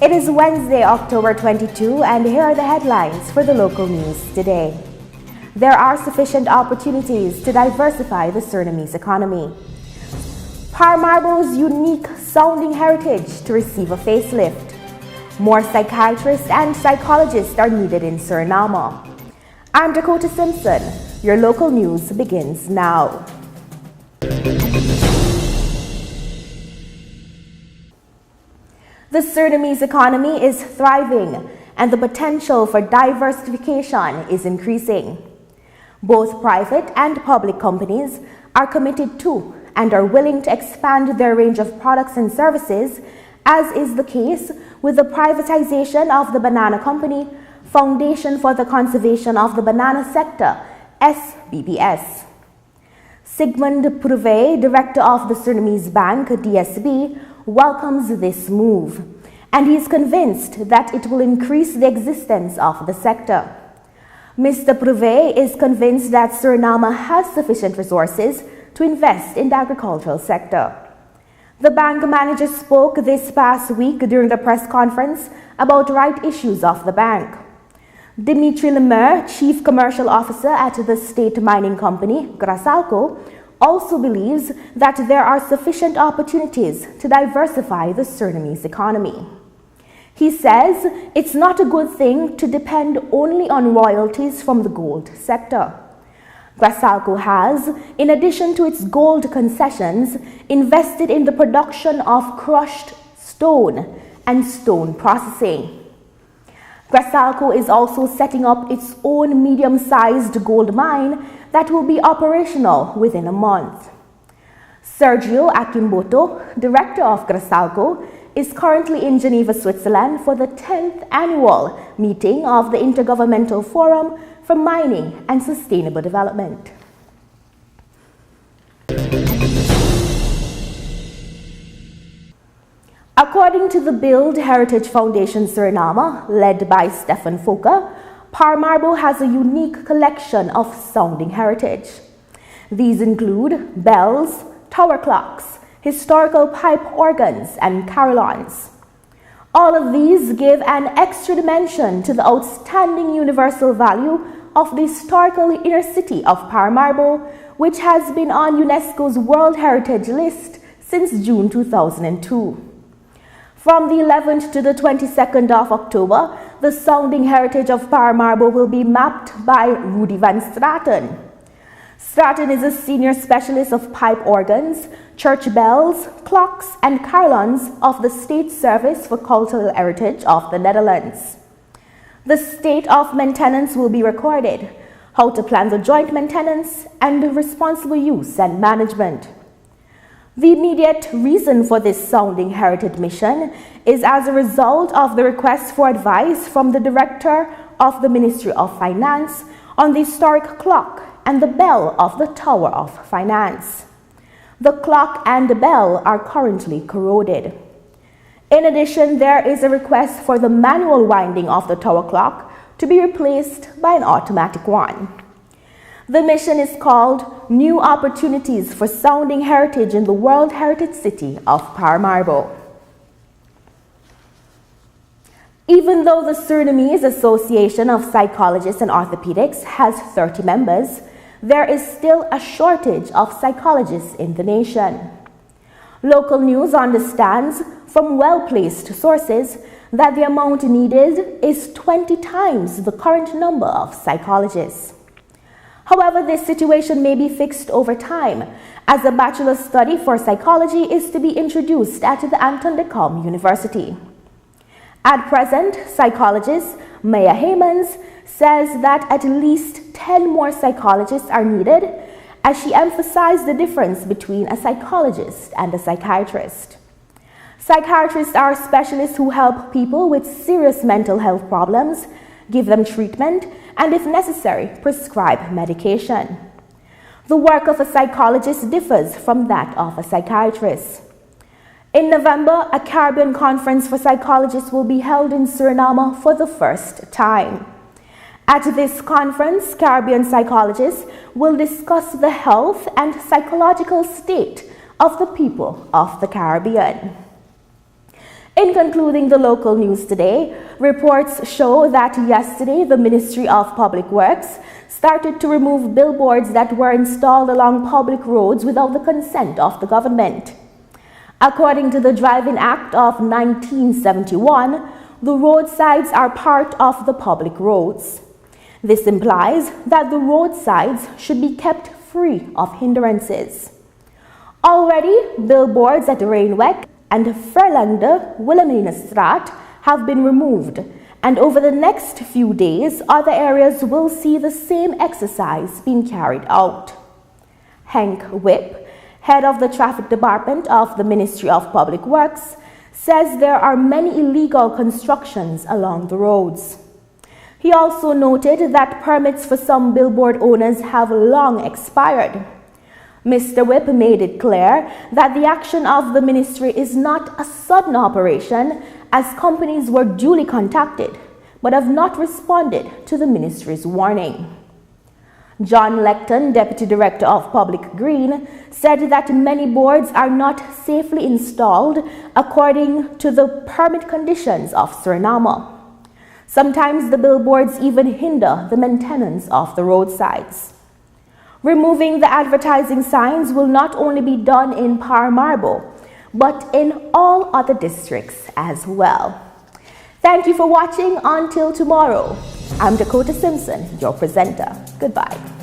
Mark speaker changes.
Speaker 1: It is Wednesday, October 22, and here are the headlines for the local news today. There are sufficient opportunities to diversify the Surinamese economy. Paramaribo's unique sounding heritage to receive a facelift. More psychiatrists and psychologists are needed in Suriname. I'm Dakota Simpson. Your local news begins now. The Surinamese economy is thriving, and the potential for diversification is increasing. Both private and public companies are committed to and are willing to expand their range of products and services, as is the case with the privatization of the Banana Company, Foundation for the Conservation of the Banana Sector, SBBS. Sigmund Prouvé, director of the Surinamese Bank, DSB, welcomes this move, and he is convinced that it will increase the existence of the sector. Mr. Prouvé is convinced that Suriname has sufficient resources to invest in the agricultural sector. The bank manager spoke this past week during the press conference about right issues of the bank. Dimitri Lemaire, Chief Commercial Officer at the State Mining Company, Grasalco, also believes that there are sufficient opportunities to diversify the Surinamese economy. He says it's not a good thing to depend only on royalties from the gold sector. Grasalco has, in addition to its gold concessions, invested in the production of crushed stone and stone processing. Grasalco is also setting up its own medium-sized gold mine that will be operational within a month. Sergio Akimboto, director of Grasalco, is currently in Geneva, Switzerland for the 10th annual meeting of the Intergovernmental Forum for Mining and Sustainable Development. According to the Build Heritage Foundation Suriname, led by Stefan Foka, Paramaribo has a unique collection of sounding heritage. These include bells, tower clocks, historical pipe organs, and carillons. All of these give an extra dimension to the outstanding universal value of the historical inner city of Paramaribo, which has been on UNESCO's World Heritage List since June 2002. From the 11th to the 22nd of October, the sounding heritage of Paramaribo will be mapped by Rudy van Straten. Straten is a senior specialist of pipe organs, church bells, clocks, and carillons of the State Service for Cultural Heritage of the Netherlands. The state of maintenance will be recorded, how to plan the joint maintenance, and responsible use and management. The immediate reason for this sounding heritage mission is as a result of the request for advice from the Director of the Ministry of Finance on the historic clock and the bell of the Tower of Finance. The clock and the bell are currently corroded. In addition, there is a request for the manual winding of the tower clock to be replaced by an automatic one. The mission is called New Opportunities for Sounding Heritage in the World Heritage City of Paramaribo. Even though the Surinamese Association of Psychologists and Orthopedics has 30 members, there is still a shortage of psychologists in the nation. Local news understands from well-placed sources that the amount needed is 20 times the current number of psychologists. However, this situation may be fixed over time, as a bachelor's study for psychology is to be introduced at the Anton de Kom University. At present, psychologist Maya Heymans says that at least 10 more psychologists are needed, as she emphasized the difference between a psychologist and a psychiatrist. Psychiatrists are specialists who help people with serious mental health problems, give them treatment, and if necessary, prescribe medication. The work of a psychologist differs from that of a psychiatrist. In November, a Caribbean conference for psychologists will be held in Suriname for the first time. At this conference, Caribbean psychologists will discuss the health and psychological state of the people of the Caribbean. In concluding the local news today, reports show that yesterday the Ministry of Public Works started to remove billboards that were installed along public roads without the consent of the government. According to the Driving Act of 1971, the roadsides are part of the public roads. This implies that the roadsides should be kept free of hindrances. Already, billboards at Reinweg and Verlande Wilhelminastraat have been removed, and over the next few days, other areas will see the same exercise being carried out. Henk Wip, head of the traffic department of the Ministry of Public Works, says there are many illegal constructions along the roads. He also noted that permits for some billboard owners have long expired. Mr. Whip made it clear that the action of the ministry is not a sudden operation, as companies were duly contacted but have not responded to the ministry's warning. John Lecton, Deputy Director of Public Green, said that many boards are not safely installed according to the permit conditions of Suriname. Sometimes the billboards even hinder the maintenance of the roadsides. Removing the advertising signs will not only be done in Paramaribo, but in all other districts as well. Thank you for watching. Until tomorrow, I'm Dakota Simpson, your presenter. Goodbye.